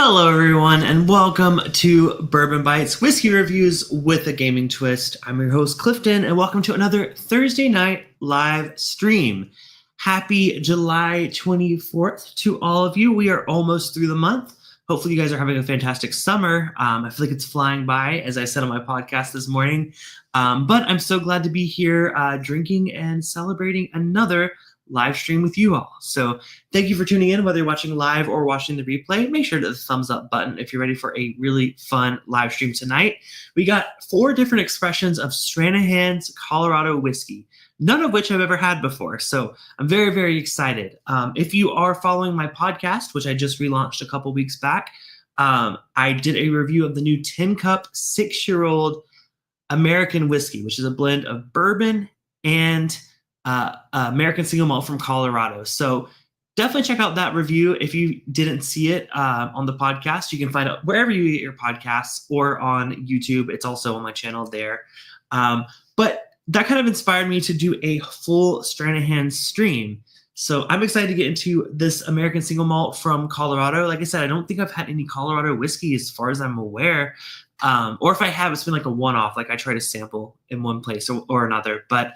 Hello, everyone, and welcome to Bourbon Bites Whiskey Reviews with a Gaming Twist. I'm your host, Clifton, and welcome to another Thursday night live stream. Happy July 24th to all of you. We are almost through the month. Hopefully, you guys are having a fantastic summer. I feel like it's flying by, as I said on my podcast this morning. But I'm so glad to be here drinking and celebrating another live stream with you all. So thank you for tuning in, whether you're watching live or watching the replay. Make sure to hit the thumbs up button if you're ready for a really fun live stream tonight. We got 4 different expressions of Stranahan's Colorado whiskey, none of which I've ever had before. So I'm very, very excited. If you are following my podcast, which I just relaunched a couple weeks back, I did a review of the new 10-cup 6-year-old American whiskey, which is a blend of bourbon and American Single Malt from Colorado. So definitely check out that review. If you didn't see it on the podcast, you can find it wherever you get your podcasts or on YouTube. It's also on my channel there. But that kind of inspired me to do a full Stranahan stream. So I'm excited to get into this American Single Malt from Colorado. Like I said, I don't think I've had any Colorado whiskey as far as I'm aware. Or if I have, it's been like a one-off. Like I try to sample in one place or another. But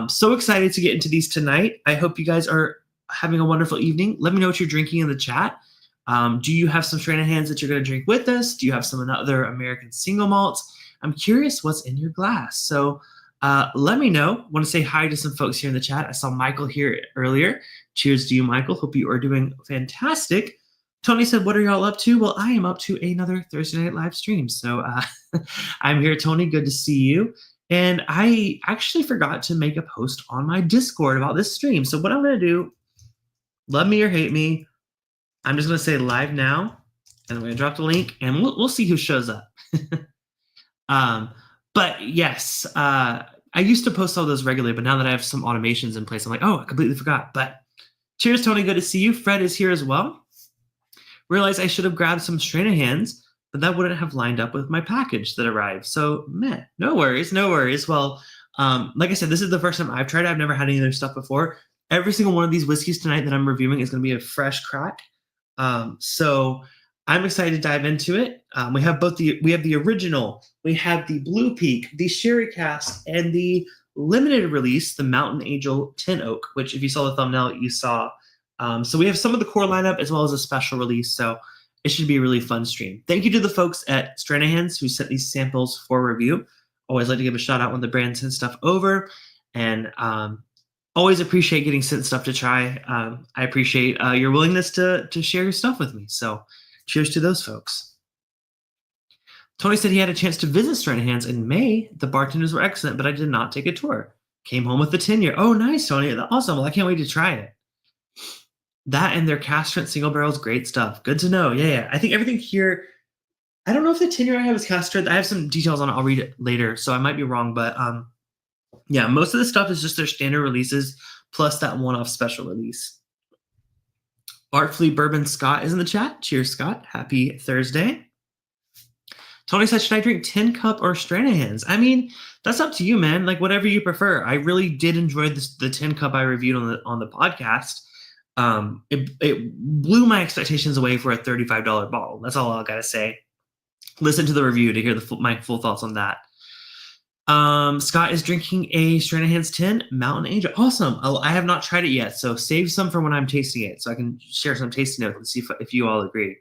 so excited to get into these tonight. I hope you guys are having a wonderful evening. Let me know what you're drinking in the chat. Do you have some Stranahans that you're going to drink with us? Do you have some other American Single Malts? I'm curious what's in your glass. So let me know. I want to say hi to some folks here in the chat. I saw Michael here earlier. Cheers to you, Michael. Hope you are doing fantastic. Tony said, what are y'all up to? Well, I am up to another Thursday night live stream. So I'm here, Tony. Good to see you. And I actually forgot to make a post on my Discord about this stream. So what I'm going to do, love me or hate me, I'm just going to say live now. And I'm going to drop the link. And we'll see who shows up. But yes, I used to post all those regularly. But now that I have some automations in place, I'm like, oh, I completely forgot. But cheers, Tony. Good to see you. Fred is here as well. Realized I should have grabbed some Stranahans, but that wouldn't have lined up with my package that arrived. So, no worries, no worries. Well, like I said, this is the first time I've tried it. I've never had any of their stuff before. Every single one of these whiskeys tonight that I'm reviewing is going to be a fresh crack. So I'm excited to dive into it. We have the original, we have the Blue Peak, the Sherry Cask, and the limited release, the Mountain Angel Tin Oak, which if you saw the thumbnail, you saw. So we have some of the core lineup as well as a special release. So it should be a really fun stream. Thank you to the folks at Stranahan's who sent these samples for review. Always like to give a shout out when the brand sends stuff over. And always appreciate getting sent stuff to try. I appreciate your willingness to share your stuff with me. So cheers to those folks. Tony said he had a chance to visit Stranahan's in May. The bartenders were excellent, but I did not take a tour. Came home with the 10-year. Oh, nice, Tony. Awesome. Well, I can't wait to try it. That and their cast strength single barrels, great stuff. Good to know. Yeah. I think everything here, I don't know if the 10-year I have is cast strength. I have some details on it. I'll read it later, so I might be wrong. But yeah, most of the stuff is just their standard releases plus that one-off special release. Artfully Bourbon Scott is in the chat. Cheers, Scott. Happy Thursday. Tony said, should I drink 10-cup or Stranahan's? I mean, that's up to you, man. Like, whatever you prefer. I really did enjoy the 10-cup I reviewed on the podcast. It blew my expectations away for a $35 bottle. That's all I gotta say. Listen to the review to hear my full thoughts on that. Scott is drinking a Stranahan's 10 Mountain Angel. Awesome. I have not tried it yet, so save some for when I'm tasting it, so I can share some tasting notes and see if you all agree.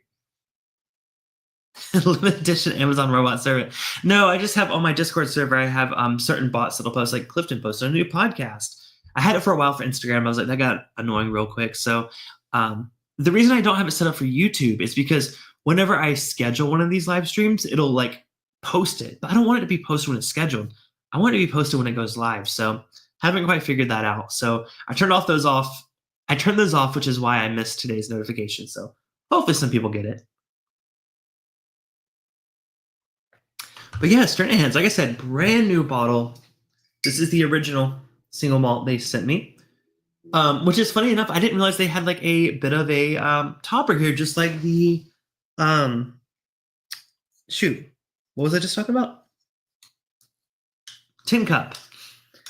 Limited edition Amazon robot servant. No, I just have on my Discord server. I have certain bots that'll post, like Clifton posted a new podcast. I had it for a while for Instagram. I was like, that got annoying real quick. So the reason I don't have it set up for YouTube is because whenever I schedule one of these live streams, it'll like post it. But I don't want it to be posted when it's scheduled. I want it to be posted when it goes live. So haven't quite figured that out. So I turned those off, which is why I missed today's notification. So hopefully some people get it. But yeah, Stranahan's, like I said, brand new bottle. This is the original single malt they sent me, which is funny enough. I didn't realize they had like a bit of a topper here, just like the shoot, what was I just talking about? Tin cup.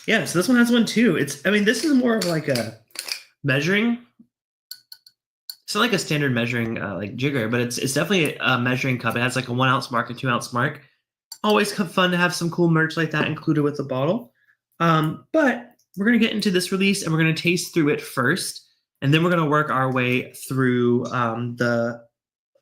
Yeah, so this one has one too. This is more of like a measuring it's not like a standard measuring like jigger, but it's definitely a measuring cup. It has like a 1 ounce mark and 2 ounce mark. Always fun to have some cool merch like that included with the bottle. But we're going to get into this release and we're going to taste through it first. And then we're going to work our way through the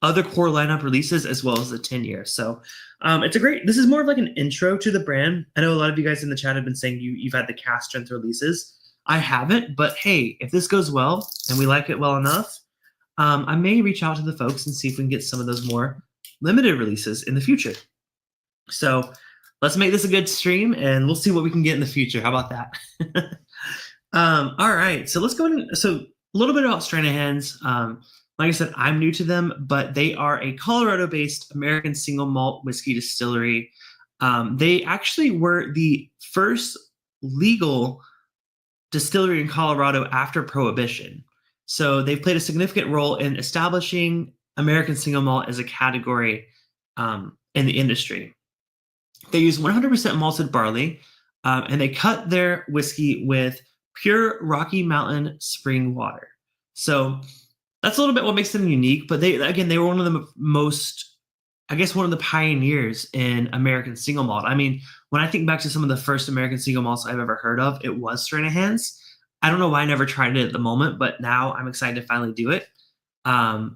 other core lineup releases as well as the 10-year. So this is more of like an intro to the brand. I know a lot of you guys in the chat have been saying you've had the cast strength releases. I haven't, but hey, if this goes well and we like it well enough, I may reach out to the folks and see if we can get some of those more limited releases in the future. So let's make this a good stream and we'll see what we can get in the future. How about that? All right, so let's go in. So a little bit about Stranahan's. Like I said, I'm new to them, but they are a Colorado-based American single malt whiskey distillery. They actually were the first legal distillery in Colorado after Prohibition. So they've played a significant role in establishing American single malt as a category in the industry. They use 100% malted barley, and they cut their whiskey with pure Rocky Mountain spring water. So that's a little bit what makes them unique, but they were one of the one of the pioneers in American single malt. I mean, when I think back to some of the first American single malts I've ever heard of, it was Stranahan's. I don't know why I never tried it at the moment, but now I'm excited to finally do it.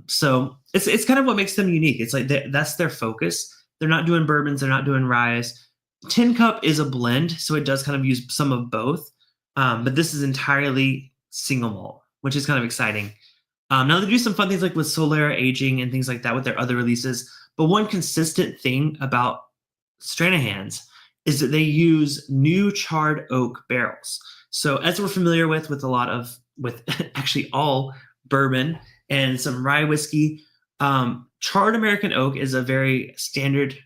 So it's kind of what makes them unique. It's like that's their focus. They're not doing bourbons. They're not doing ryes. Tin Cup is a blend, so it does kind of use some of both. But this is entirely single malt, which is kind of exciting. Now they do some fun things like with Solera aging and things like that with their other releases. But one consistent thing about Stranahan's is that they use new charred oak barrels. So as we're familiar with actually all bourbon and some rye whiskey, charred American oak is a very standard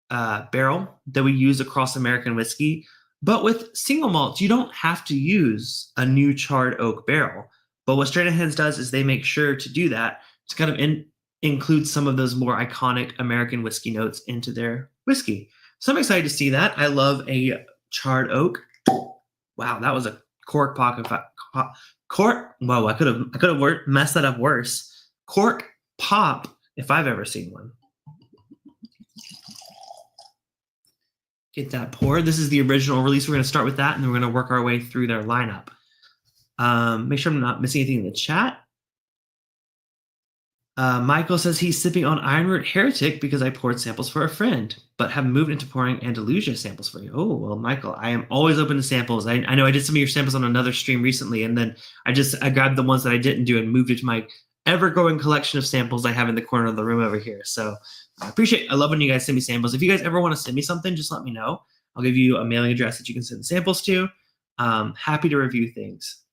barrel that we use across American whiskey. But with single malts, you don't have to use a new charred oak barrel. But what Stranahan's does is they make sure to do that to kind of include some of those more iconic American whiskey notes into their whiskey. So I'm excited to see that. I love a charred oak. Wow, that was a cork pop. Whoa, I could have messed that up worse. Cork pop, if I've ever seen one. Get that poured. This is the original release. We're going to start with that, and then we're going to work our way through their lineup. Make sure I'm not missing anything in the chat. Michael says he's sipping on Ironroot Heretic because I poured samples for a friend, but have moved into pouring Andalusia samples for you. Oh, well, Michael, I am always open to samples. I know I did some of your samples on another stream recently, and then I grabbed the ones that I didn't do and moved it to my ever-growing collection of samples I have in the corner of the room over here. So I love when you guys send me samples. If you guys ever want to send me something, just let me know. I'll give you a mailing address that you can send samples to. Happy to review things.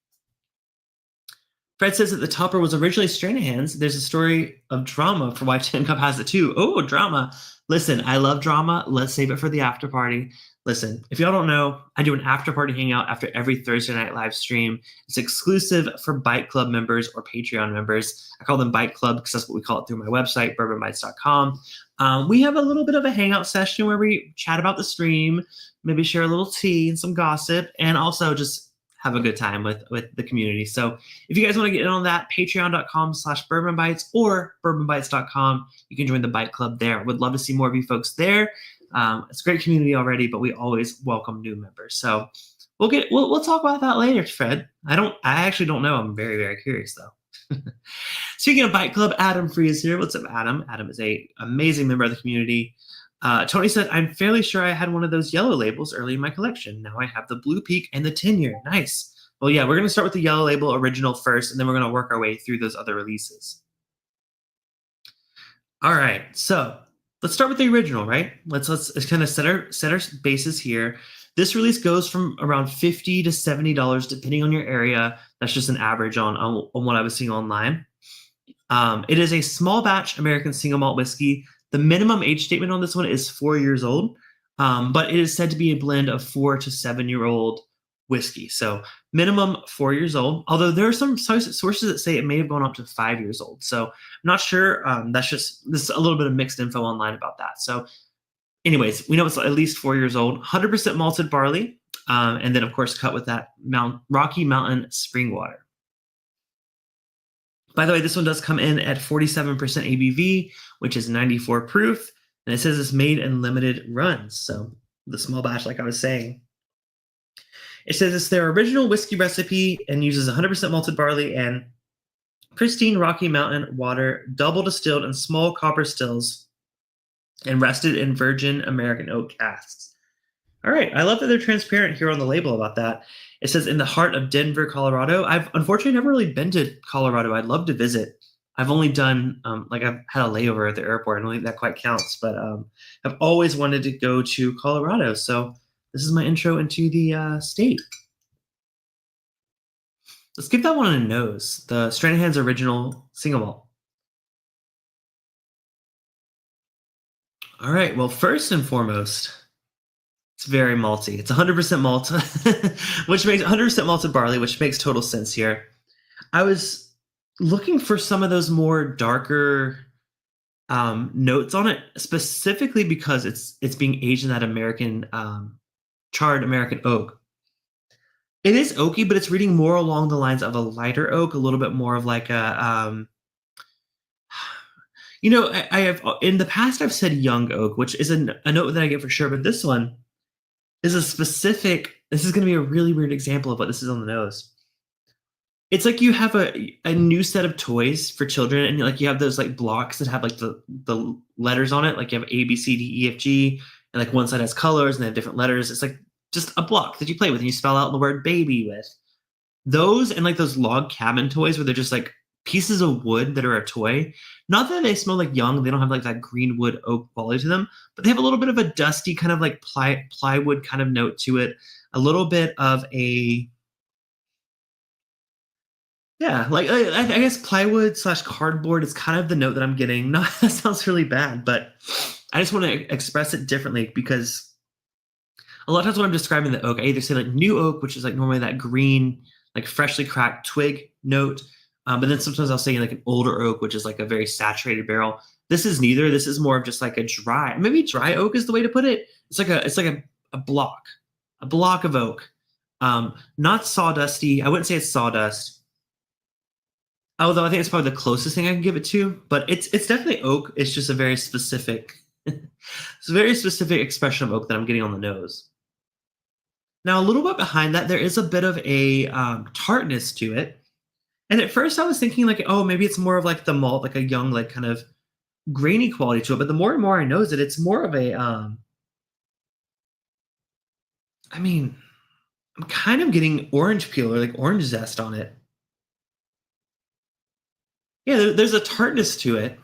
Fred says that the topper was originally Stranahan's. There's a story of drama for why Tin Cup has it too. Oh, drama. Listen, I love drama. Let's save it for the after party. Listen, if y'all don't know, I do an after party hangout after every Thursday night live stream. It's exclusive for Bite Club members or Patreon members. I call them Bite Club because that's what we call it through my website, bourbonbites.com. We have a little bit of a hangout session where we chat about the stream, maybe share a little tea and some gossip, and also just have a good time with the community. So if you guys want to get in on that, patreon.com/bourbonbites or bourbonbites.com. You can join the Bite Club there. Would love to see more of you folks there. It's a great community already, but we always welcome new members. So we'll talk about that later, Fred. I actually don't know. I'm very, very curious though. Speaking of Bite Club, Adam Free is here. What's up, Adam? Adam is a amazing member of the community. Tony said, I'm fairly sure I had one of those yellow labels early in my collection. Now I have the Blue Peak and the 10-year. Nice. Well, yeah, we're going to start with the yellow label original first, and then we're going to work our way through those other releases. All right, so let's start with the original, right? Let's kind of set our bases here. This release goes from around $50 to $70, depending on your area. That's just an average on what I was seeing online. It is a small batch American single malt whiskey. The minimum age statement on this one is 4 years old, but it is said to be a blend of 4 to 7 year old whiskey. So minimum 4 years old, although there are some sources that say it may have gone up to 5 years old. So I'm not sure. This is a little bit of mixed info online about that. So anyways, we know it's at least 4 years old, 100% malted barley, and then of course cut with that Rocky Mountain spring water. By the way, this one does come in at 47% ABV, which is 94 proof. And it says it's made in limited runs. So the small batch, like I was saying. It says it's their original whiskey recipe and uses 100% malted barley and pristine Rocky Mountain water, double distilled in small copper stills and rested in virgin American oak casks. All right. I love that they're transparent here on the label about that. It says in the heart of Denver, Colorado. I've unfortunately never really been to Colorado. I'd love to visit. I've only done, I've had a layover at the airport. I don't think that quite counts, but I've always wanted to go to Colorado. So this is my intro into the state. Let's give that one a nose. The Stranahan's original single malt. All right. Well, first and foremost, it's very malty. It's 100% malt, which makes 100% malted barley, which makes total sense here. I was looking for some of those more darker notes on it, specifically because it's being aged in that American charred American oak. It is oaky, but it's reading more along the lines of a lighter oak, a little bit more of like a I have in the past I've said young oak, which is a note that I get for sure, but this one is a specific. This is going to be a really weird example of what this is on the nose. It's like you have a new set of toys for children, and like you have those like blocks that have like the letters on it, like you have A, B, C, D, E, F, G, and like one side has colors and they have different letters. It's like just a block that you play with and you spell out the word baby with. Those and like those log cabin toys where they're just like pieces of wood that are a toy. Not that they smell like young, they don't have like that green wood oak quality to them, but they have a little bit of a dusty kind of like plywood kind of note to it. A little bit of a like I guess plywood / cardboard is kind of the note that I'm getting. No, that sounds really bad, but I just want to express it differently because a lot of times when I'm describing the oak, I either say like new oak, which is like normally that green, like freshly cracked twig note. But then sometimes I'll say like an older oak, which is like a very saturated barrel. This is neither. This is more of just like a maybe dry oak is the way to put it. It's like a block of oak. Not sawdusty. I wouldn't say it's sawdust. Although I think it's probably the closest thing I can give it to, but it's definitely oak. It's just a very specific, it's a very specific expression of oak that I'm getting on the nose. Now, a little bit behind that, there is a bit of a tartness to it. And at first I was thinking like, oh, maybe it's more of like the malt, like a young, like kind of grainy quality to it. But the more and more I nose it, it's more of a, I'm kind of getting orange peel or like orange zest on it. Yeah, there's a tartness to it.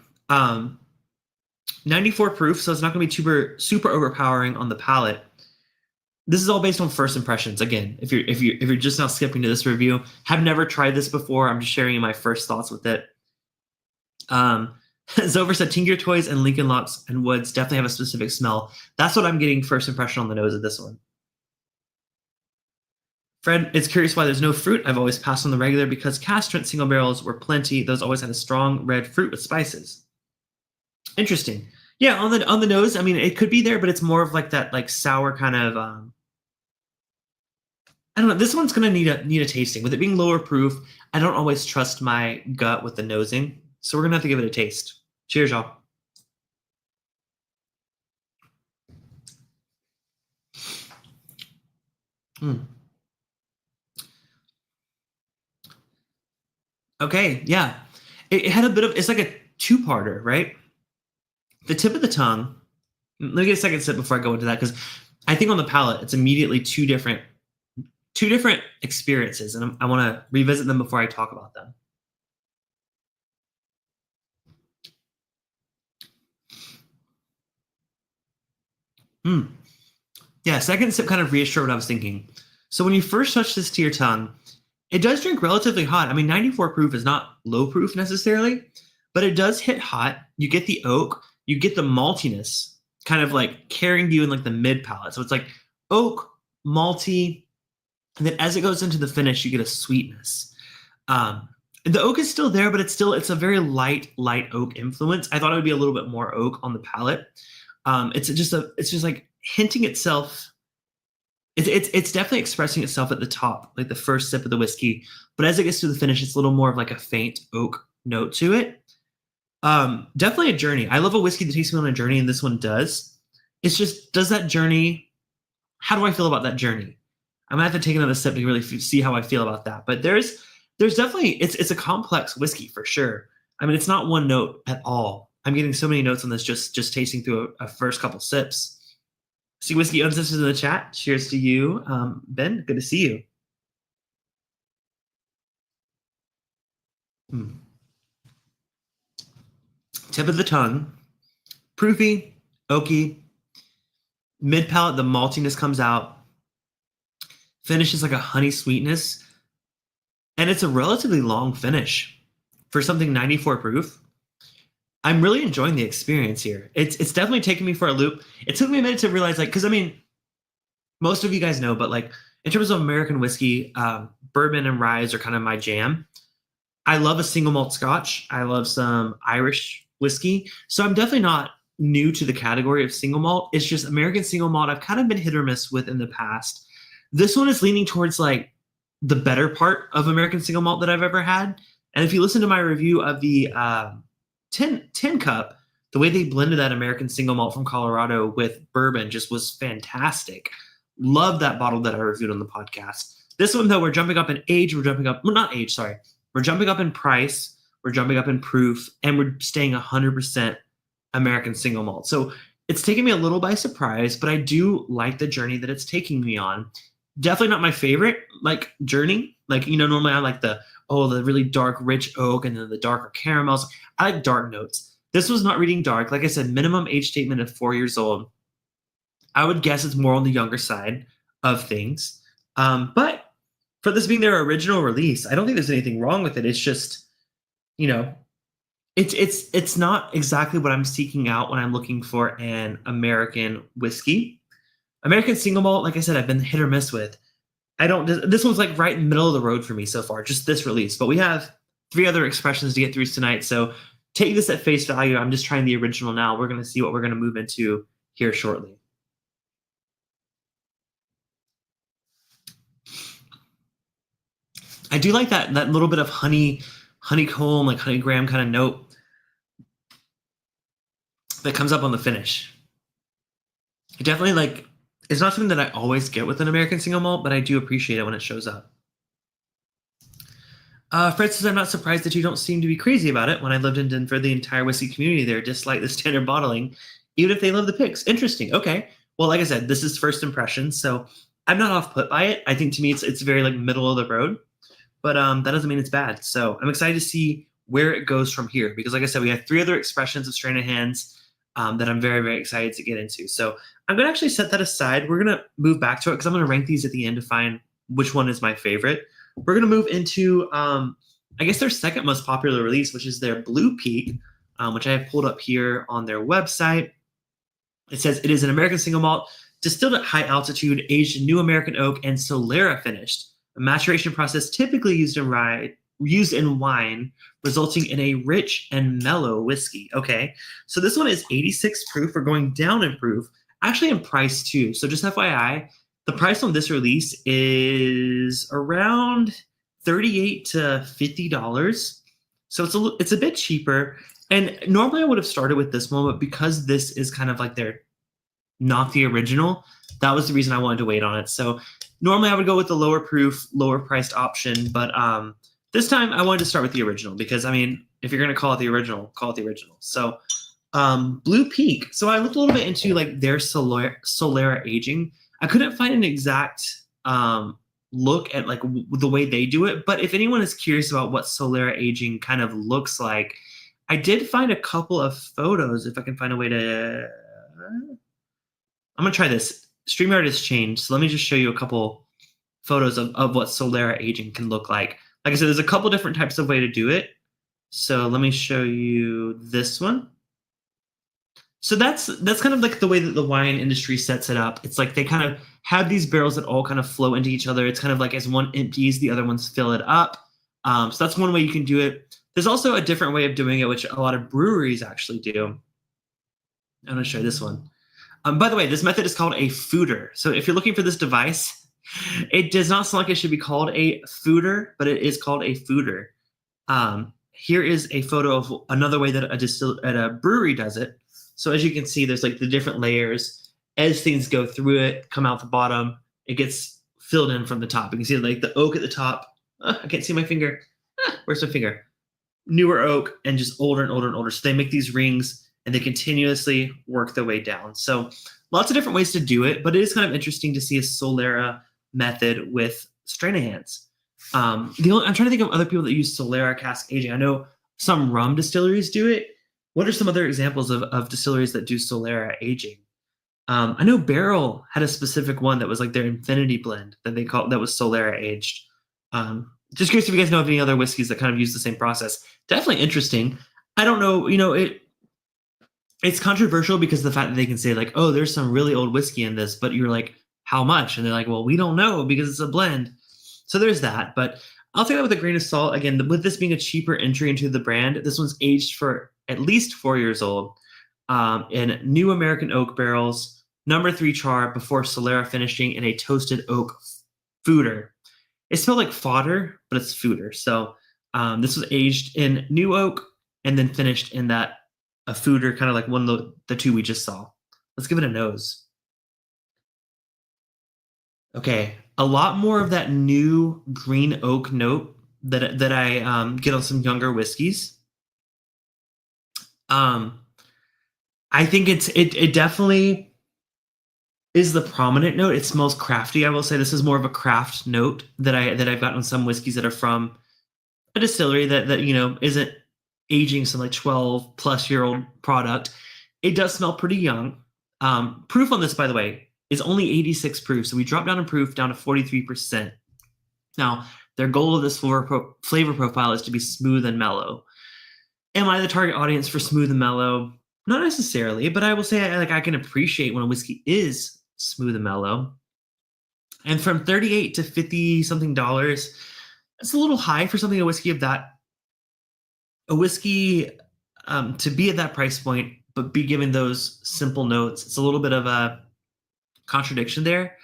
94 proof, so it's not going to be super overpowering on the palate. This is all based on first impressions. Again, if you're just now skipping to this review, have never tried this before. I'm just sharing you my first thoughts with it. Zover said Tinker Toys and Lincoln Lots and Woods definitely have a specific smell. That's what I'm getting first impression on the nose of this one. Fred is curious why there's no fruit. I've always passed on the regular because cast strength single barrels were plenty. Those always had a strong red fruit with spices. Interesting. Yeah, on the nose, it could be there, but it's more of like that like sour kind of I don't know. This one's gonna need a tasting. With it being lower proof, I don't always trust my gut with the nosing, so we're gonna have to give it a taste. Cheers, y'all. Okay, yeah. It had a bit of, it's like a two-parter, right? The tip of the tongue. Let me get a second sip before I go into that, because I think on the palate, it's immediately two different experiences, and I want to revisit them before I talk about them. Yeah, second sip kind of reassured what I was thinking. So when you first touch this to your tongue, it does drink relatively hot. 94 proof is not low proof necessarily, but it does hit hot. You get the oak, you get the maltiness kind of like carrying you in like the mid palate. So it's like oak, malty, and then as it goes into the finish, you get a sweetness. The oak is still there, but it's a very light oak influence. I thought it would be a little bit more oak on the palate. It's just like hinting itself. It's definitely expressing itself at the top, like the first sip of the whiskey. But as it gets to the finish, it's a little more of like a faint oak note to it. Definitely a journey. I love a whiskey that takes me on a journey, and this one does. It's just, does that journey, how do I feel about that journey? I'm gonna have to take another step to really see how I feel about that. But there's definitely, it's a complex whiskey for sure. I mean, it's not one note at all. I'm getting so many notes on this just tasting through a first couple sips. See whiskey ancestors in the chat. Cheers to you, Ben. Good to see you. Tip of the tongue, proofy, oaky, mid palate. The maltiness comes out. Finish is like a honey sweetness, and it's a relatively long finish for something 94 proof. I'm really enjoying the experience here. It's definitely taking me for a loop. It took me a minute to realize, like, because I mean, most of you guys know, but like in terms of American whiskey, bourbon and rye are kind of my jam. I love a single malt Scotch. I love some Irish whiskey. So I'm definitely not new to the category of single malt. It's just American single malt I've kind of been hit or miss with in the past. This one is leaning towards like the better part of American single malt that I've ever had. And if you listen to my review of the 10 cup, the way they blended that American single malt from Colorado with bourbon just was fantastic. Love that bottle that I reviewed on the podcast. This one, though, we're jumping up in age. We're jumping up, well, not age, sorry. We're jumping up in price. We're jumping up in proof, and we're staying 100% American single malt. So it's taking me a little by surprise, but I do like the journey that it's taking me on. Definitely not my favorite, like, journey. Like, you know, normally I like the really dark, rich oak and then the darker caramels. I like dark notes. This was not reading dark. Like I said, minimum age statement of 4 years old. I would guess it's more on the younger side of things. But for this being their original release, I don't think there's anything wrong with it. It's just, you know, it's not exactly what I'm seeking out when I'm looking for an American whiskey. American single malt, like I said, I've been hit or miss with. This one's like right in the middle of the road for me so far, just this release. But we have 3 other expressions to get through tonight. So take this at face value. I'm just trying the original now. We're going to see what we're going to move into here shortly. I do like that little bit of honeycomb, like honey graham kind of note that comes up on the finish. I definitely like, it's not something that I always get with an American single malt, but I do appreciate it when it shows up. Fred says, I'm not surprised that you don't seem to be crazy about it. When I lived in Denver, the entire whiskey community there disliked the standard bottling, even if they love the picks. Interesting. Okay. Well, like I said, this is first impressions, so I'm not off put by it. I think to me it's very like middle of the road, but that doesn't mean it's bad. So I'm excited to see where it goes from here, because like I said, we have 3 other expressions of Stranahan's that I'm very, very excited to get into. So I'm going to actually set that aside. We're going to move back to it because I'm going to rank these at the end to find which one is my favorite. We're going to move into, I guess, their second most popular release, which is their Blue Peak, which I have pulled up here on their website. It says it is an American single malt distilled at high altitude, aged in new American oak and Solera finished. A maturation process typically used in wine, resulting in a rich and mellow whiskey. Okay, so this one is 86 proof. We're going down in proof, actually in price too. So just FYI, the price on this release is around $38 to $50. So it's a bit cheaper. And normally I would have started with this one, but because this is kind of like not the original, that was the reason I wanted to wait on it. So normally I would go with the lower proof, lower priced option, but this time I wanted to start with the original because, I mean, if you're going to call it the original, call it the original. So Blue Peak. So I looked a little bit into like their Solera aging. I couldn't find an exact look at like the way they do it, but if anyone is curious about what Solera aging kind of looks like, I did find a couple of photos. If I can find a way to, I'm going to try this. StreamYard has changed, so let me just show you a couple photos of what Solera aging can look like. Like I said, there's a couple different types of way to do it. So let me show you this one. So that's kind of like the way that the wine industry sets it up. It's like they kind of have these barrels that all kind of flow into each other. It's kind of like as one empties, the other ones fill it up. So that's one way you can do it. There's also a different way of doing it, which a lot of breweries actually do. I'm going to show you this one. By the way, this method is called a fooder. So if you're looking for this device, it does not sound like it should be called a fooder, but it is called a fooder. here is a photo of another way that a brewery does it. So as you can see, there's like the different layers. As things go through it, come out the bottom, it gets filled in from the top. You can see like the oak at the top. I can't see my finger. Where's my finger? Newer oak and just older and older and older. So they make these rings and they continuously work their way down. So lots of different ways to do it, but it is kind of interesting to see a Solera method with Stranahans. I'm trying to think of other people that use Solera cask aging. I know some rum distilleries do it. What are some other examples of distilleries that do Solera aging? I know Barrel had a specific one that was like their Infinity blend that was Solera aged. Just curious if you guys know of any other whiskeys that kind of use the same process. Definitely interesting. I don't know, it's controversial because of the fact that they can say like, oh, there's some really old whiskey in this, but you're like, how much? And they're like, well, we don't know because it's a blend. So there's that, but I'll take that with a grain of salt. Again, with this being a cheaper entry into the brand, this one's aged for at least 4 years old in new American oak barrels, number 3 char before Solera finishing in a toasted oak foeder. It smelled like fodder, but it's foeder. So this was aged in new oak and then finished in a foeder, kind of like one of the two we just saw. Let's give it a nose. Okay, a lot more of that new green oak note that I get on some younger whiskeys. I think it definitely is the prominent note. It smells crafty. I will say this is more of a craft note that I've gotten on some whiskeys that are from a distillery that isn't aging some like 12 plus year old product. It does smell pretty young. Proof on this, by the way, is only 86 proof. So we dropped down in proof down to 43%. Now, their goal of this flavor profile is to be smooth and mellow. Am I the target audience for smooth and mellow? Not necessarily, but I will say I can appreciate when a whiskey is smooth and mellow. And from $38 to $50 something, it's a little high for a whiskey of that. A whiskey to be at that price point, but be given those simple notes. It's a little bit of a contradiction there.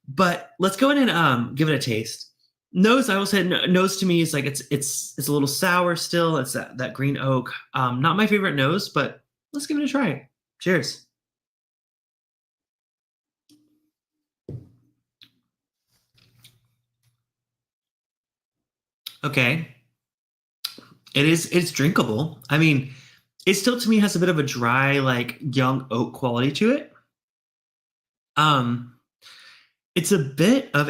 But let's go in and give it a taste. Nose, I will say, nose to me is like it's a little sour still. It's that green oak. Not my favorite nose, but let's give it a try. Cheers. Okay. It's drinkable. I mean, it still to me has a bit of a dry, like young oak quality to it. It's a bit of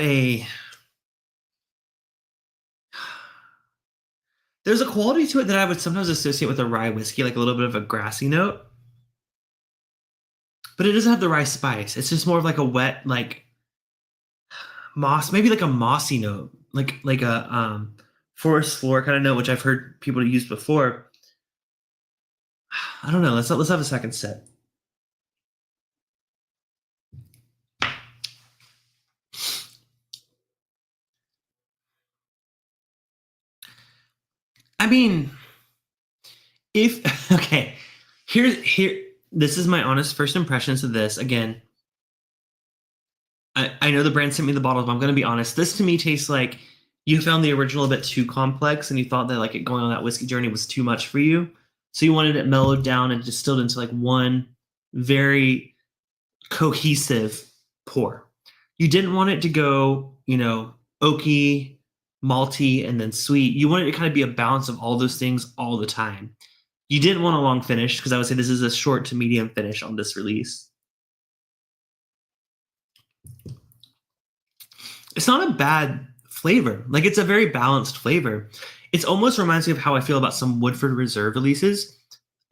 there's a quality to it that I would sometimes associate with a rye whiskey, like a little bit of a grassy note. But it doesn't have the rye spice. It's just more of like a wet, like moss, maybe like a mossy note, like a forest floor kind of note, which I've heard people use before. I don't know. Let's have a second sip. I mean, okay, here. This is my honest first impressions of this. Again, I know the brand sent me the bottle, but I'm going to be honest. This to me tastes like you found the original a bit too complex, and you thought that like it going on that whiskey journey was too much for you. So you wanted it mellowed down and distilled into like one very cohesive pour. You didn't want it to go, oaky, malty, and then sweet. You wanted it to kind of be a balance of all those things all the time. You didn't want a long finish because I would say this is a short to medium finish on this release. It's not a bad flavor. Like it's a very balanced flavor. It almost reminds me of how I feel about some Woodford Reserve releases.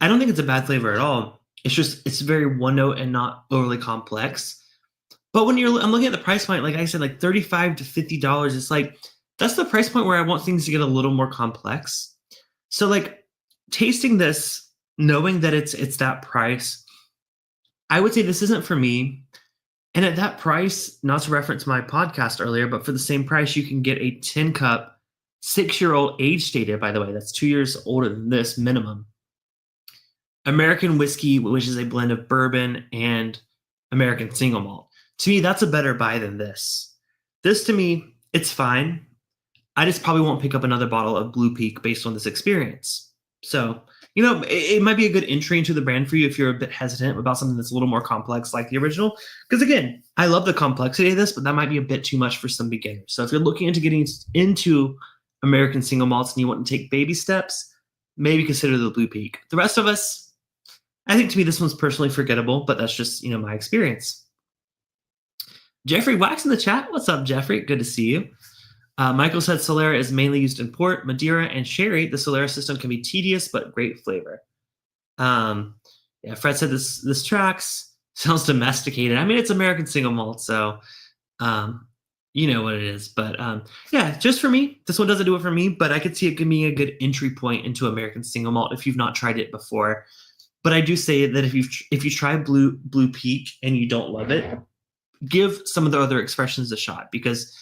I don't think it's a bad flavor at all. It's very one note and not overly complex. But when I'm looking at the price point, like I said, like $35 to $50, it's like that's the price point where I want things to get a little more complex. So like tasting this, knowing that it's that price, I would say this isn't for me. And at that price, not to reference my podcast earlier, but for the same price, you can get a 10 cup, 6-year-old age stated, by the way, that's 2 years older than this minimum. American whiskey, which is a blend of bourbon and American single malt. To me, that's a better buy than this. This to me, it's fine. I just probably won't pick up another bottle of Blue Peak based on this experience. So, it might be a good entry into the brand for you if you're a bit hesitant about something that's a little more complex like the original. Because again, I love the complexity of this, but that might be a bit too much for some beginners. So if you're looking into getting into American single malts and you want to take baby steps, maybe consider the Blue Peak. The rest of us, I think to me this one's personally forgettable, but that's just, my experience. Jeffrey Wax in the chat. What's up, Jeffrey? Good to see you. Michael said Solera is mainly used in port, Madeira, and sherry. The Solera system can be tedious but great flavor. Fred said this tracks. Sounds domesticated. I mean, it's American single malt, so you know what it is. But just for me, this one doesn't do it for me, but I could see it giving me a good entry point into American single malt if you've not tried it before. But I do say that if you try Blue Peak and you don't love it, give some of the other expressions a shot, because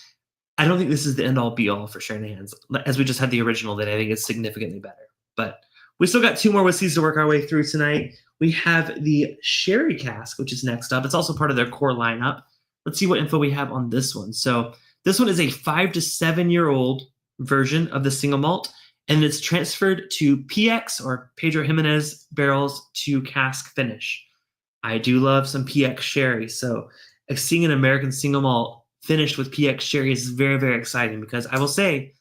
I don't think this is the end-all be-all for Stranahan's, as we just had the original that I think is significantly better. But we still got 2 more whiskeys to work our way through tonight. We have the Sherry Cask, which is next up. It's also part of their core lineup. Let's see what info we have on this one. So this one is a 5 to 7-year-old version of the single malt, and it's transferred to PX or Pedro Jimenez barrels to cask finish. I do love some PX sherry, so seeing an American single malt finished with PX sherry is very, very exciting, because I will say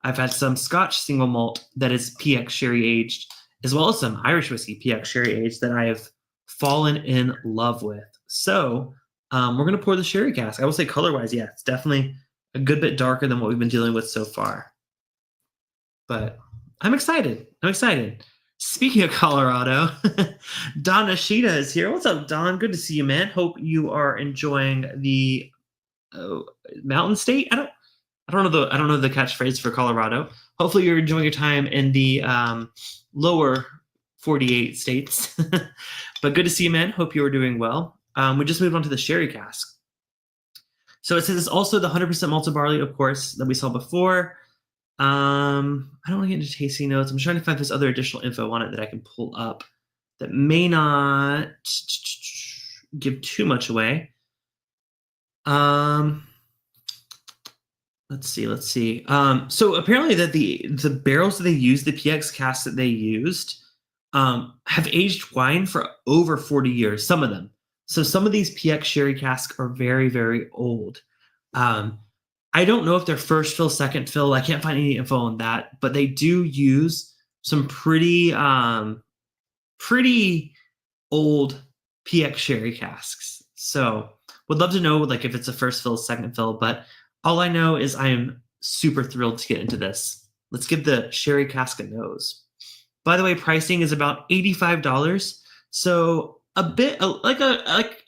I've had some Scotch single malt that is PX sherry aged, as well as some Irish whiskey PX sherry aged that I have fallen in love with. So we're going to pour the sherry cask. I will say color-wise, it's definitely a good bit darker than what we've been dealing with so far. But I'm excited. Speaking of Colorado, Don Nishida is here. What's up, Don? Good to see you, man. Hope you are enjoying the Mountain State. I don't know the catchphrase for Colorado. Hopefully you're enjoying your time in the lower 48 states. But good to see you, man. Hope you are doing well. We just moved on to the sherry cask. So it says it's also the 100% malted barley, of course, that we saw before. I don't want to get into tasting notes. I'm trying to find this other additional info on it that I can pull up that may not give too much away. Let's see. So apparently that the barrels that they used, the PX casks that they used, have aged wine for over 40 years, some of them. So some of these PX sherry casks are very, very old. I don't know if they're first fill, second fill. I can't find any info on that, but they do use some pretty old PX sherry casks. So would love to know like if it's a first fill, second fill, but all I know is I am super thrilled to get into this. Let's give the sherry cask a nose. By the way, pricing is about $85. So a bit like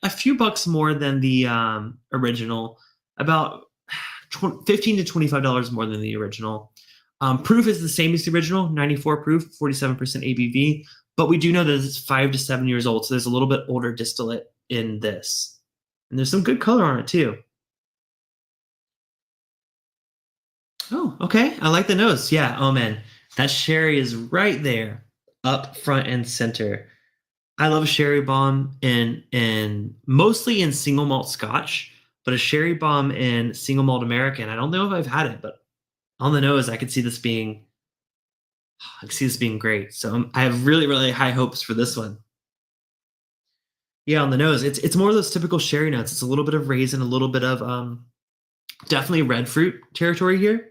a few bucks more than the original, about $15 to $25 more than the original. Proof is the same as the original, 94 proof, 47% ABV, but we do know that it's 5 to 7 years old, so there's a little bit older distillate in this. And there's some good color on it too. Oh, okay. I like the nose. Yeah. Oh man, that sherry is right there, up front and center. I love a sherry bomb in mostly in single malt Scotch, but a sherry bomb in single malt American. I don't know if I've had it, but on the nose, I could see this being great. So I have really, really high hopes for this one. Yeah, on the nose, it's more of those typical sherry notes. It's a little bit of raisin, a little bit of definitely red fruit territory here.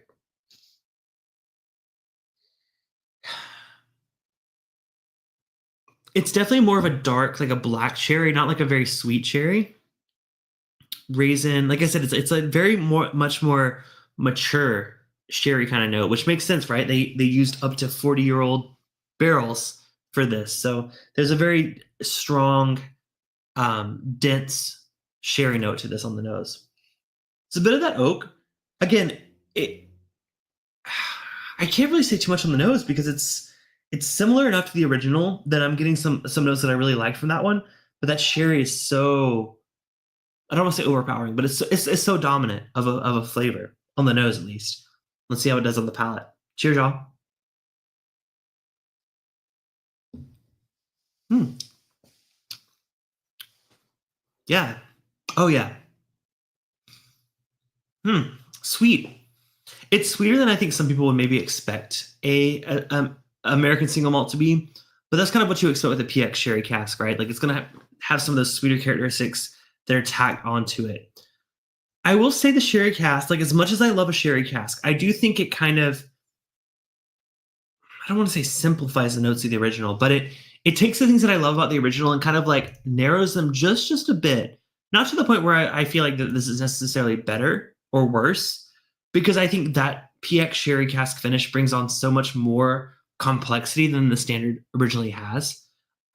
It's definitely more of a dark, like a black cherry, not like a very sweet cherry. Raisin, like I said, it's a very much more mature sherry kind of note, which makes sense, right? They used up to 40-year-old barrels for this, so there's a very strong, dense sherry note to this on the nose. It's a bit of that oak. Again, I can't really say too much on the nose because it's similar enough to the original that I'm getting some notes that I really like from that one, but that sherry is so, I don't want to say overpowering, but it's so dominant of a flavor on the nose at least. Let's see how it does on the palate. Cheers, y'all. Yeah. Oh yeah. Sweet. It's sweeter than I think some people would maybe expect a American single malt to be, but that's kind of what you expect with a PX sherry cask, right? Like it's going to have some of those sweeter characteristics that are tacked onto it. I will say the sherry cask, like as much as I love a sherry cask, I do think it kind of, I don't want to say simplifies the notes of the original, but it takes the things that I love about the original and kind of like narrows them just a bit. Not to the point where I feel like that this is necessarily better or worse, because I think that PX sherry cask finish brings on so much more complexity than the standard originally has.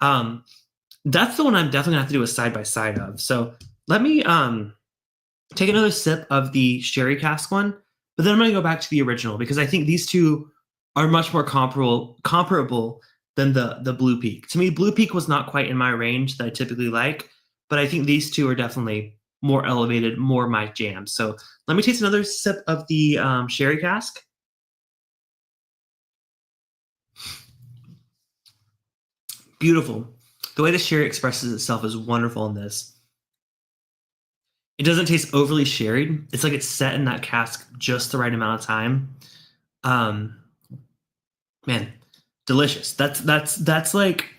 That's the one I'm definitely gonna have to do a side by side of. So let me take another sip of the sherry cask one, but then I'm gonna go back to the original because I think these two are much more comparable than the Blue Peak. To me, Blue Peak was not quite in my range that I typically like, but I think these two are definitely more elevated, more my jam. So let me taste another sip of the sherry cask. Beautiful. The way the sherry expresses itself is wonderful in this. It doesn't taste overly sherried. It's like it's set in that cask just the right amount of time. Man, delicious. That's like,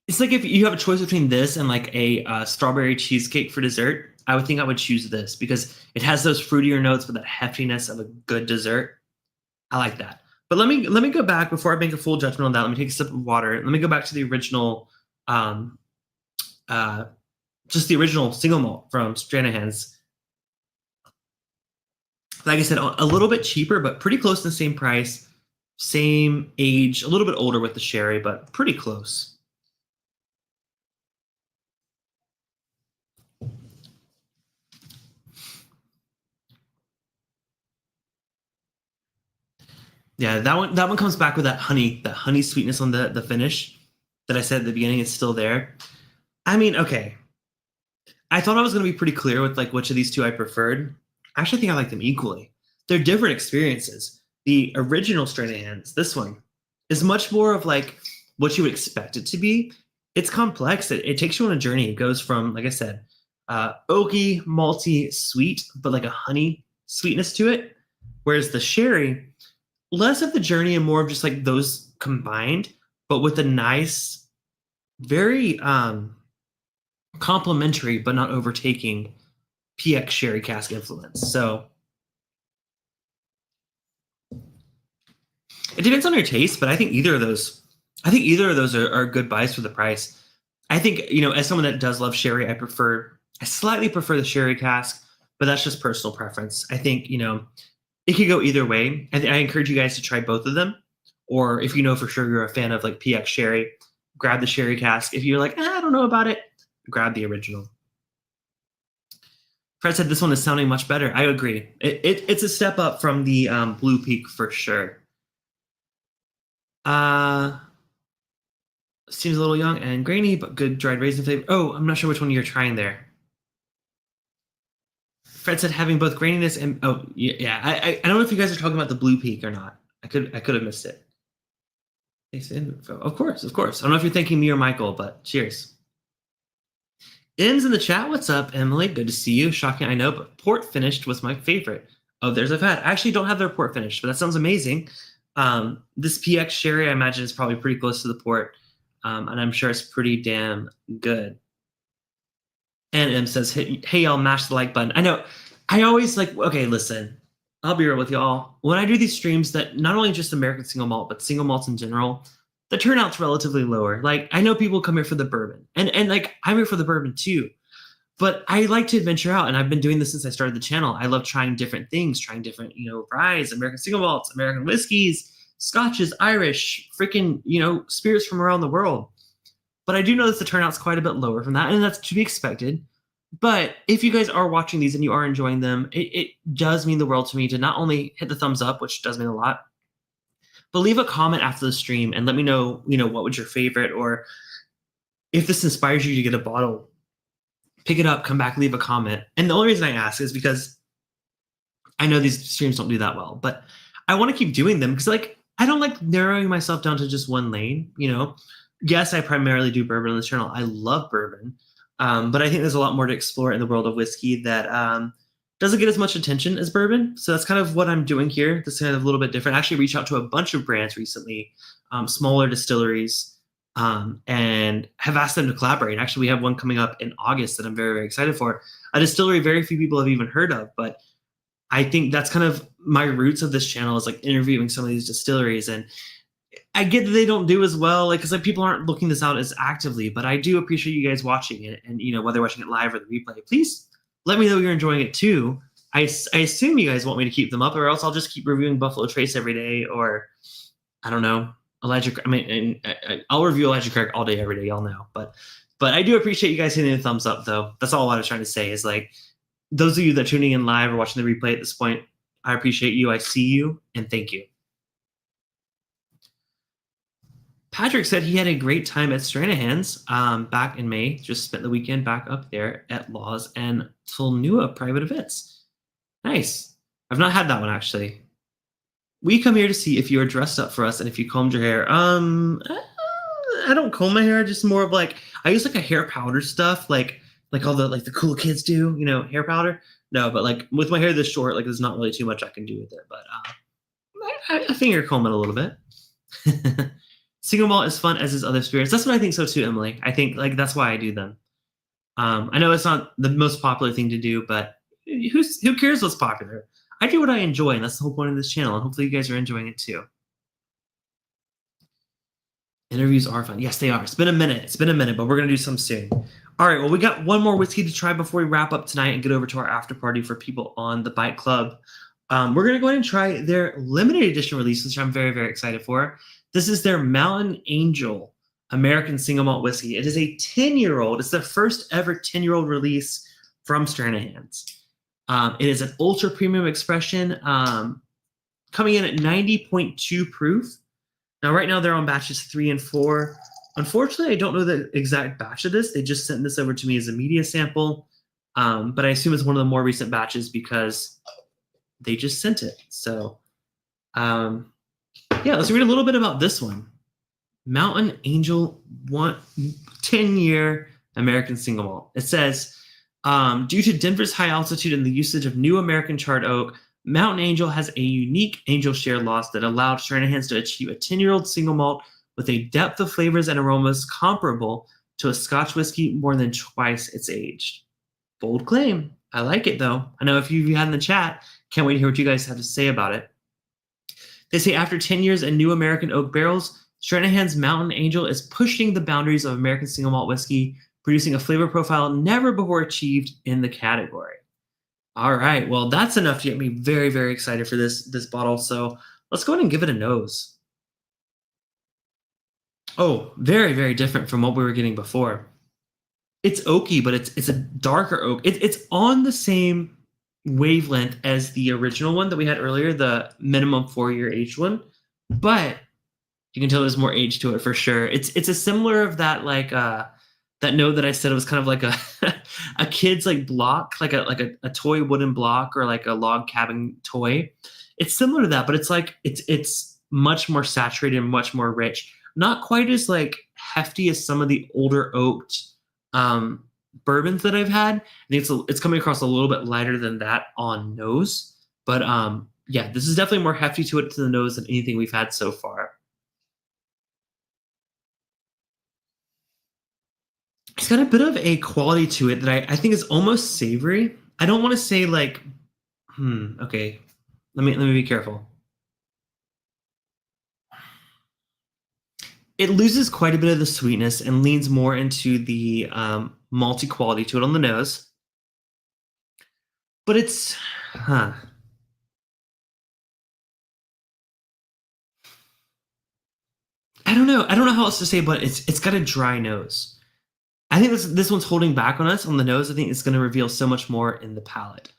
it's like if you have a choice between this and like a strawberry cheesecake for dessert, I would think I would choose this because it has those fruitier notes with that heftiness of a good dessert. I like that. But let me go back before I make a full judgment on that. Let me take a sip of water. Let me go back to the original, just the original single malt from Stranahan's. Like I said, a little bit cheaper, but pretty close to the same price, same age, a little bit older with the sherry, but pretty close. Yeah, that one comes back with that honey sweetness on the finish that I said at the beginning. It's still there. I mean, okay. I thought I was going to be pretty clear with like which of these two I preferred. I actually think I like them equally. They're different experiences. The original Stranahan's, this one, is much more of like what you would expect it to be. It's complex. It takes you on a journey. It goes from, like I said, oaky, malty, sweet, but like a honey sweetness to it. Whereas the sherry, less of the journey and more of just like those combined, but with a nice, very complementary but not overtaking PX sherry cask influence. So it depends on your taste, but I think either of those are good buys for the price. I think, you know, as someone that does love sherry, I slightly prefer the sherry cask, but that's just personal preference. I think, you know, it could go either way. I encourage you guys to try both of them. Or if you know for sure you're a fan of like PX sherry, grab the sherry cask. If you're like, I don't know about it, grab the original. Fred said this one is sounding much better. I agree. It's a step up from the Blue Peak for sure. Seems a little young and grainy, but good dried raisin flavor. Oh, I'm not sure which one you're trying there. Fred said having both graininess and I don't know if you guys are talking about the Blue Peak or not. I could have missed it. Of course. I don't know if you're thanking me or Michael, but cheers. M's in the chat. What's up, Emily? Good to see you. Shocking, I know, but port finished was my favorite. Oh, there's a fat. I actually don't have their port finished, but that sounds amazing. This PX sherry, I imagine, is probably pretty close to the port, and I'm sure it's pretty damn good. And M says, hey, y'all, mash the like button. I know. I always like, okay, listen, I'll be real with y'all. When I do these streams that not only just American single malt, but single malts in general, the turnout's relatively lower. Like, I know people come here for the bourbon. And like, I'm here for the bourbon too. But I like to venture out, and I've been doing this since I started the channel. I love trying different things, trying different, you know, ryes, American single malts, American whiskeys, scotches, Irish, freaking, you know, spirits from around the world. But I do notice the turnout's quite a bit lower from that, and that's to be expected. But if you guys are watching these and you are enjoying them, it does mean the world to me to not only hit the thumbs up, which does mean a lot, but leave a comment after the stream and let me know, you know, what was your favorite, or if this inspires you to get a bottle, pick it up, come back, leave a comment. And the only reason I ask is because I know these streams don't do that well, but I want to keep doing them because, like, I don't like narrowing myself down to just one lane, you know? Yes, I primarily do bourbon on this channel. I love bourbon. But I think there's a lot more to explore in the world of whiskey that Doesn't get as much attention as bourbon, so that's kind of what I'm doing here. This is kind of a little bit different. I actually reached out to a bunch of brands recently, smaller distilleries, and have asked them to collaborate. Actually, we have one coming up in August that I'm very, very excited for. A distillery very few people have even heard of, but I think that's kind of my roots of this channel is like interviewing some of these distilleries. And I get that they don't do as well, like because like people aren't looking this out as actively, but I do appreciate you guys watching it, and whether watching it live or the replay, please let me know you're enjoying it too. I assume you guys want me to keep them up, or else I'll just keep reviewing Buffalo Trace every day, or I don't know, Elijah. I mean, I'll review Elijah Craig all day, every day. Y'all know, but I do appreciate you guys hitting the thumbs up, though. That's all I was trying to say. Is like those of you that are tuning in live or watching the replay at this point, I appreciate you. I see you, and thank you. Patrick said he had a great time at Stranahan's back in May. Just spent the weekend back up there at Laws and Tulnua private events. Nice. I've not had that one, actually. We come here to see if you are dressed up for us and if you combed your hair. I don't comb my hair. Just more of like I use like a hair powder stuff, like all the like the cool kids do, hair powder. No, but like with my hair this short, like there's not really too much I can do with it. But I finger comb it a little bit. Single malt is fun as his other spirits. That's what I think so too, Emily. I think like that's why I do them. I know it's not the most popular thing to do, but who cares what's popular? I do what I enjoy, and that's the whole point of this channel, and hopefully you guys are enjoying it too. Interviews are fun. Yes, they are. It's been a minute, but we're going to do some soon. All right, well, we got one more whiskey to try before we wrap up tonight and get over to our after party for people on the Bite Club. We're going to go ahead and try their limited edition release, which I'm very, very excited for. This is their Mountain Angel American Single Malt Whiskey. It is a 10-year-old. It's their first ever 10-year-old release from Stranahan's. It is an ultra premium expression, coming in at 90.2 proof. Now, right now they're on batches 3 and 4. Unfortunately, I don't know the exact batch of this. They just sent this over to me as a media sample, but I assume it's one of the more recent batches because they just sent it. So, yeah, let's read a little bit about this one. Mountain Angel 10-year American Single Malt. It says, due to Denver's high altitude and the usage of new American charred oak, Mountain Angel has a unique angel share loss that allowed Stranahan's to achieve a 10-year-old single malt with a depth of flavors and aromas comparable to a Scotch whiskey more than twice its age. Bold claim. I like it, though. I know if you had in the chat, can't wait to hear what you guys have to say about it. They say after 10 years in new American oak barrels, Stranahan's Mountain Angel is pushing the boundaries of American single malt whiskey, producing a flavor profile never before achieved in the category. All right, well, that's enough to get me very, very excited for this bottle. So let's go ahead and give it a nose. Oh, very, very different from what we were getting before. It's oaky, but it's a darker oak. It's on the same wavelength as the original one that we had earlier, the minimum 4-year aged one, but you can tell there's more age to it for sure. It's a similar of that like that note that I said it was kind of like a kid's like block, like a toy wooden block or like a log cabin toy. It's similar to that, but it's like it's much more saturated and much more rich. Not quite as like hefty as some of the older oaked bourbons that I've had. I think it's coming across a little bit lighter than that on nose, but yeah, this is definitely more hefty to the nose than anything we've had so far. It's got a bit of a quality to it that I think is almost savory. I don't want to say like, okay, let me be careful. It loses quite a bit of the sweetness and leans more into the malty quality to it on the nose. But it's, I don't know. I don't know how else to say, but it's got a dry nose. I think this one's holding back on us on the nose. I think it's going to reveal so much more in the palate.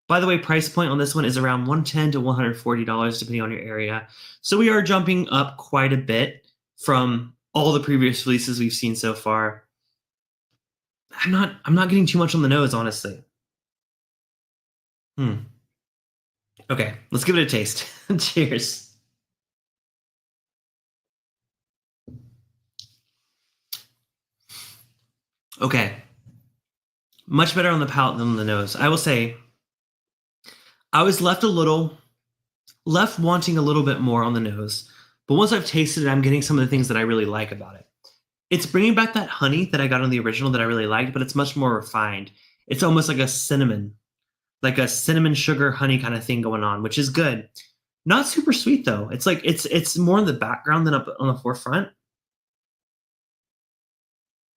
By the way, price point on this one is around $110 to $140 depending on your area. So we are jumping up quite a bit from all the previous releases we've seen so far. I'm not getting too much on the nose, honestly. Okay, let's give it a taste. Cheers. Okay. Much better on the palate than on the nose. I will say I was left wanting a little bit more on the nose. But once I've tasted it, I'm getting some of the things that I really like about it. It's bringing back that honey that I got on the original that I really liked, but it's much more refined. It's almost like a cinnamon sugar honey kind of thing going on, which is good. Not super sweet though. It's like it's more in the background than up on the forefront.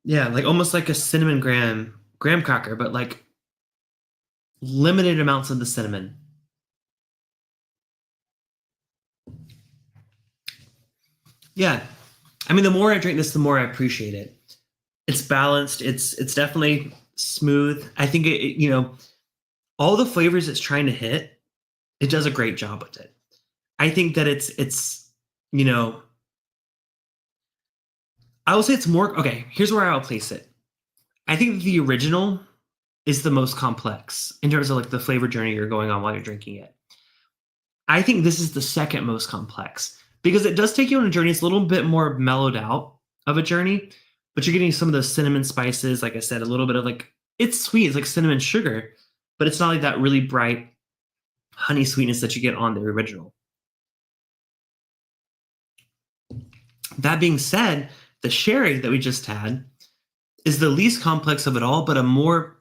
Yeah, like almost like a cinnamon graham cracker, but like limited amounts of the cinnamon. Yeah. I mean, the more I drink this, the more I appreciate it. It's balanced. It's definitely smooth. I think all the flavors it's trying to hit, it does a great job with it. I think that you know, I will say it's more okay. Here's where I'll place it. I think the original is the most complex in terms of like the flavor journey you're going on while you're drinking it. I think this is the second most complex because it does take you on a journey. It's a little bit more mellowed out of a journey, but you're getting some of those cinnamon spices. Like I said, a little bit of like, it's sweet. It's like cinnamon sugar, but it's not like that really bright honey sweetness that you get on the original. That being said, the sherry that we just had is the least complex of it all, but a more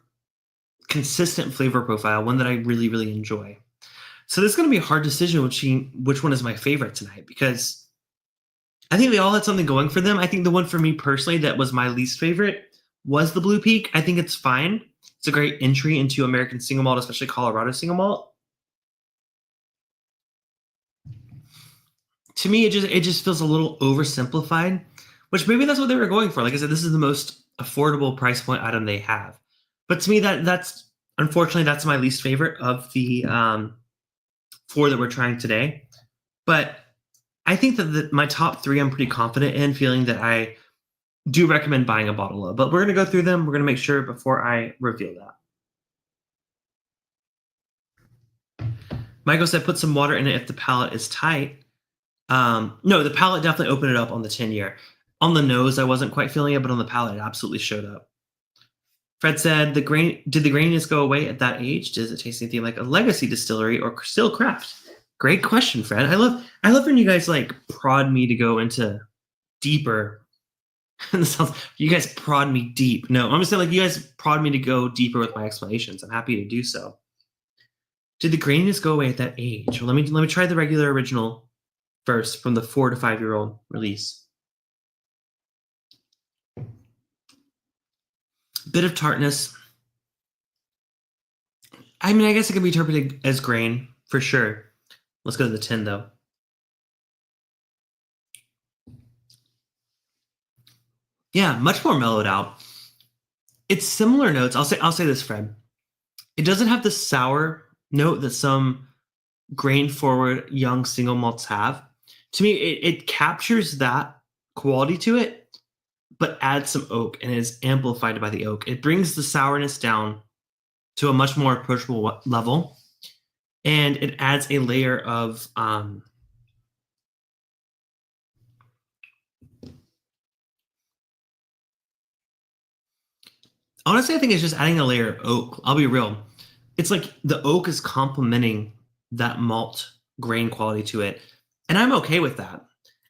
consistent flavor profile, one that I really, really enjoy. So this is going to be a hard decision which one is my favorite tonight because I think they all had something going for them. I think the one for me personally that was my least favorite was the Blue Peak. I think it's fine. It's a great entry into American single malt, especially Colorado single malt. To me, it just feels a little oversimplified, which maybe that's what they were going for. Like I said, this is the most affordable price point item they have. But to me, that's unfortunately that's my least favorite of the four that we're trying today. But I think that my top three I'm pretty confident in, feeling that I do recommend buying a bottle of. But we're going to go through them. We're going to make sure before I reveal that. Michael said put some water in it if the palate is tight. No, the palate definitely opened it up on the 10-year. On the nose, I wasn't quite feeling it, but on the palate, it absolutely showed up. Fred said, did the graininess go away at that age? Does it taste anything like a legacy distillery or still craft? Great question, Fred. I love when you guys like prod me to go into deeper. You guys prod me deep. No, I'm gonna say like you guys prod me to go deeper with my explanations. I'm happy to do so. Did the graininess go away at that age? Well, let me try the regular original first from the 4 to 5-year-old release. Bit of tartness. I mean, I guess it can be interpreted as grain for sure. Let's go to the 10 though. Yeah, much more mellowed out. It's similar notes. I'll say this, Fred. It doesn't have the sour note that some grain forward young single malts have. To me, it captures that quality to it, but adds some oak and is amplified by the oak. It brings the sourness down to a much more approachable level, and it adds a layer of honestly, I think it's just adding a layer of oak. I'll be real. It's like the oak is complementing that malt grain quality to it, and I'm okay with that.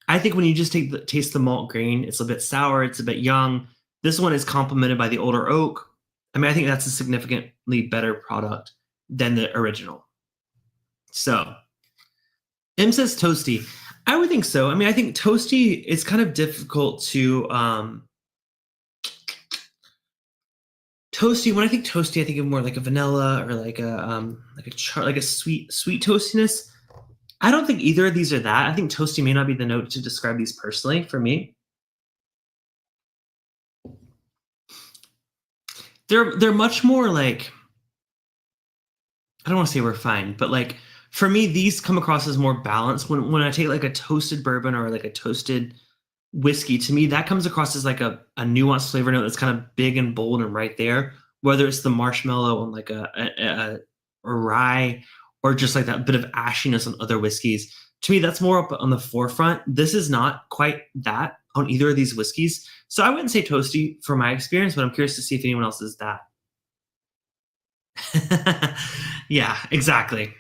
I think when you just taste the malt grain, it's a bit sour, it's a bit young. This one is complemented by the older oak. I mean, I think that's a significantly better product than the original. So, M says toasty. I would think so. I mean, I think toasty is kind of difficult to toasty. When I think toasty, I think of more like a vanilla or like a sweet toastiness. I don't think either of these are that. I think toasty may not be the note to describe these personally for me. They're much more like, I don't want to say refined, but like for me, these come across as more balanced. When I take like a toasted bourbon or like a toasted whiskey, to me that comes across as like a nuanced flavor note that's kind of big and bold and right there. Whether it's the marshmallow and like a rye or just like that bit of ashiness on other whiskeys. To me, that's more up on the forefront. This is not quite that on either of these whiskeys. So I wouldn't say toasty from my experience, but I'm curious to see if anyone else is that. Yeah, exactly.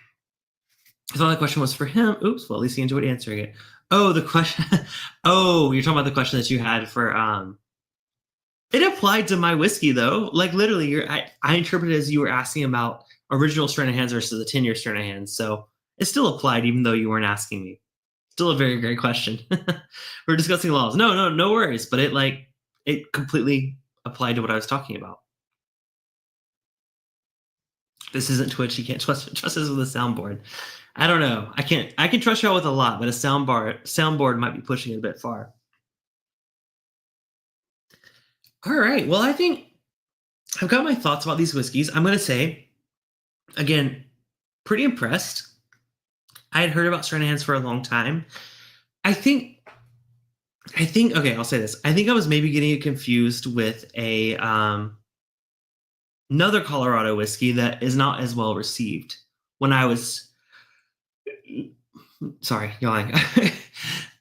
I thought the question was for him. Oops. Well, at least he enjoyed answering it. Oh, the question. Oh, you're talking about the question that you had for It applied to my whiskey though. Like literally, I interpret it as you were asking about original Stranahans versus the 10-year Stranahans. So it still applied, even though you weren't asking me. Still a very great question. We're discussing laws. No worries. But it completely applied to what I was talking about. This isn't Twitch. You can't trust us with a soundboard. I don't know. I can trust y'all with a lot, but a soundboard might be pushing it a bit far. All right. Well, I think I've got my thoughts about these whiskeys. I'm going to say, again, pretty impressed. I had heard about Stranahans for a long time. I think, okay, I'll say this. I think I was maybe getting it confused with a another Colorado whiskey that is not as well received when I was, sorry, yawning.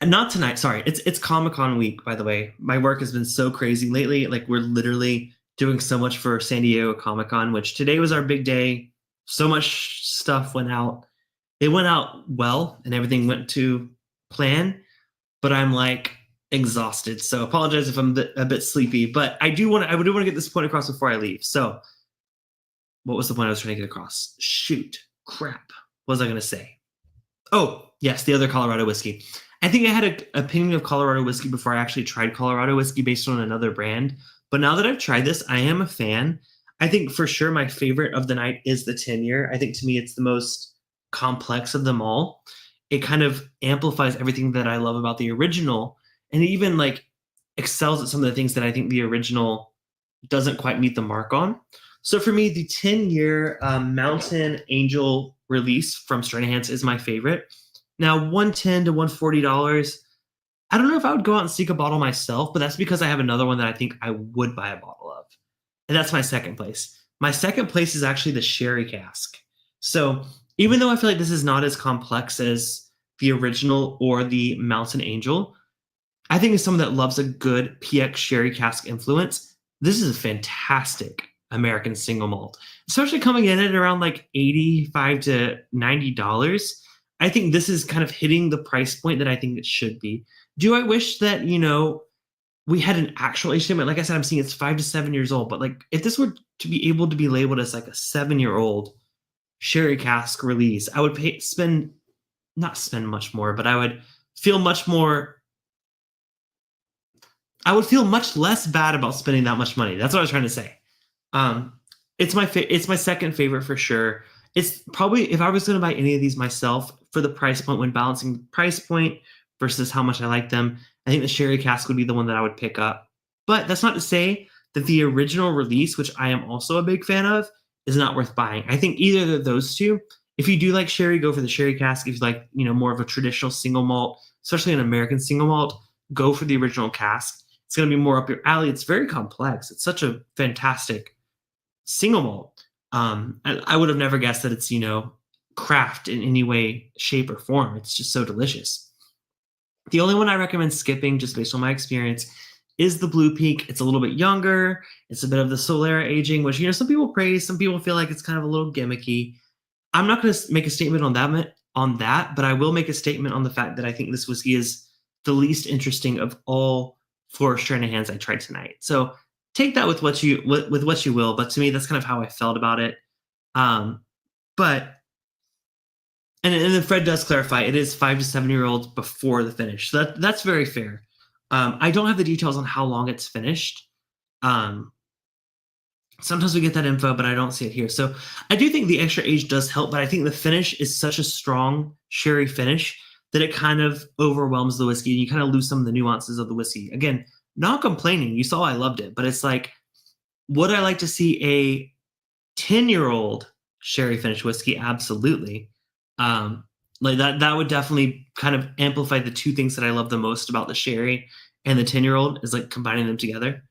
Not tonight. Sorry. It's Comic-Con week, by the way. My work has been so crazy lately. Like we're literally doing so much for San Diego Comic-Con, which today was our big day. So much stuff went out. It went out well and everything went to plan, but I'm like exhausted. So apologize if I'm a bit sleepy, but I do want to get this point across before I leave. So what was the point I was trying to get across? Shoot. Crap. What was I going to say? Oh, yes, the other Colorado whiskey. I think I had an opinion of Colorado whiskey before I actually tried Colorado whiskey based on another brand. But now that I've tried this, I am a fan. I think for sure my favorite of the night is the 10-year. I think to me it's the most complex of them all. It kind of amplifies everything that I love about the original, and it even like excels at some of the things that I think the original doesn't quite meet the mark on. So for me, the 10-year Mountain Angel release from Stranahan's is my favorite. Now, $110 to $140. I don't know if I would go out and seek a bottle myself, but that's because I have another one that I think I would buy a bottle of. And that's my second place. My second place is actually the sherry cask. So even though I feel like this is not as complex as the original or the Mountain Angel, I think as someone that loves a good PX sherry cask influence, this is a fantastic American single malt, especially coming in at around like $85 to $90. I think this is kind of hitting the price point that I think it should be. Do I wish that, we had an actual age limit? Like I said, I'm seeing it's 5 to 7 years old, but like if this were to be able to be labeled as like a 7-year-old sherry cask release, I would not spend much more, but I would feel much less bad about spending that much money. That's what I was trying to say. It's my second favorite for sure. It's probably, if I was going to buy any of these myself for the price point, when balancing price point versus how much I like them, I think the sherry cask would be the one that I would pick up. But that's not to say that the original release, which I am also a big fan of, is not worth buying. I think either of those two, if you do like sherry, go for the sherry cask. If you like, more of a traditional single malt, especially an American single malt, go for the original cask. It's going to be more up your alley. It's very complex. It's such a fantastic single malt. I would have never guessed that it's, craft in any way, shape, or form. It's just so delicious. The only one I recommend skipping, just based on my experience, is the Blue Peak. It's a little bit younger. It's a bit of the Solera aging, which, some people praise. Some people feel like it's kind of a little gimmicky. I'm not going to make a statement on that, but I will make a statement on the fact that I think this whiskey is the least interesting of all 4 Stranahans I tried tonight. So take that with what you will, but to me, that's kind of how I felt about it. But then Fred does clarify it is 5 to 7-year-olds before the finish. So that's very fair. I don't have the details on how long it's finished. Sometimes we get that info, but I don't see it here. So I do think the extra age does help, but I think the finish is such a strong sherry finish that it kind of overwhelms the whiskey, and you kind of lose some of the nuances of the whiskey. Again, not complaining. You saw I loved it, but it's like, would I like to see a 10-year-old sherry finished whiskey? Absolutely. Like that would definitely kind of amplify the two things that I love the most about the sherry and the 10-year-old is like combining them together.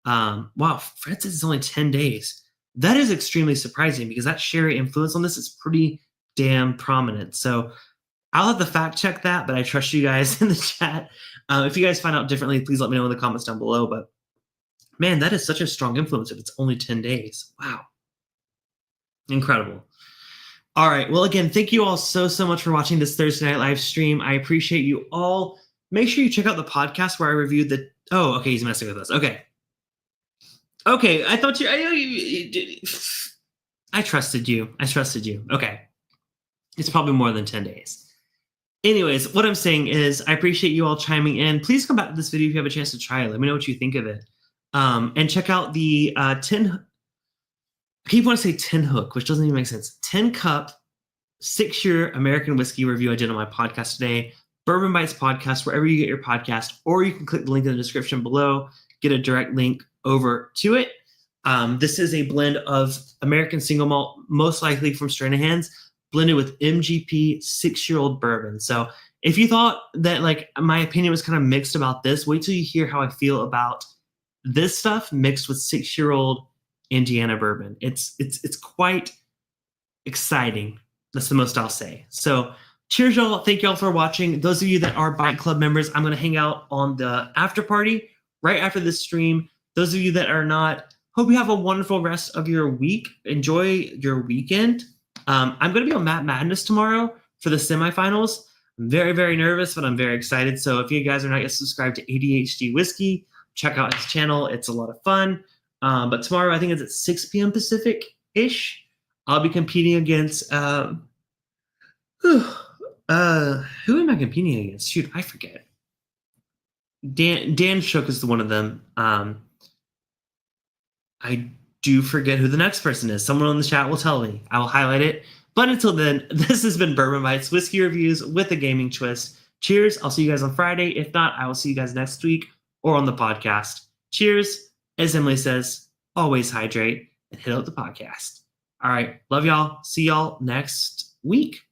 Wow, Fred says it's only 10 days. That is extremely surprising because that sherry influence on this is pretty damn prominent. So I'll have to fact check that, but I trust you guys in the chat. If you guys find out differently, please let me know in the comments down below. But man, that is such a strong influence if it's only 10 days. Wow. Incredible. All right. Well, again, thank you all so much for watching this Thursday night live stream. I appreciate you all. Make sure you check out the podcast where I reviewed the. Oh, okay. He's messing with us. Okay. Okay. I thought I trusted you. Okay. It's probably more than 10 days. Anyways, what I'm saying is I appreciate you all chiming in. Please come back to this video if you have a chance to try it. Let me know what you think of it. And check out the 10. I keep wanting to say 10 hook, which doesn't even make sense. 10 cup, 6-year American whiskey review I did on my podcast today. Bourbon Bites podcast, wherever you get your podcast, or you can click the link in the description below, get a direct link over to it. This is a blend of American single malt, most likely from Stranahan's, blended with MGP 6-year-old bourbon. So if you thought that like my opinion was kind of mixed about this, wait till you hear how I feel about this stuff mixed with 6-year-old Indiana bourbon. It's quite exciting. That's the most I'll say. So cheers, y'all. Thank y'all for watching. Those of you that are Bite Club members, I'm going to hang out on the after party right after this stream. Those of you that are not, hope you have a wonderful rest of your week. Enjoy your weekend. I'm going to be on Matt Madness tomorrow for the semifinals. I'm very nervous, but I'm very excited. So if you guys are not yet subscribed to ADHD Whiskey, check out his channel. It's a lot of fun. But tomorrow, I think it's at 6 p.m. Pacific-ish. I'll be competing against who am I competing against? Shoot, I forget. Dan Shook is one of them. I do forget who the next person is. Someone on the chat will tell me. I will highlight it. But until then, this has been Bourbon Bites Whiskey Reviews with a gaming twist. Cheers. I'll see you guys on Friday. If not, I will see you guys next week or on the podcast. Cheers. As Emily says, always hydrate and hit out the podcast. All right. Love y'all. See y'all next week.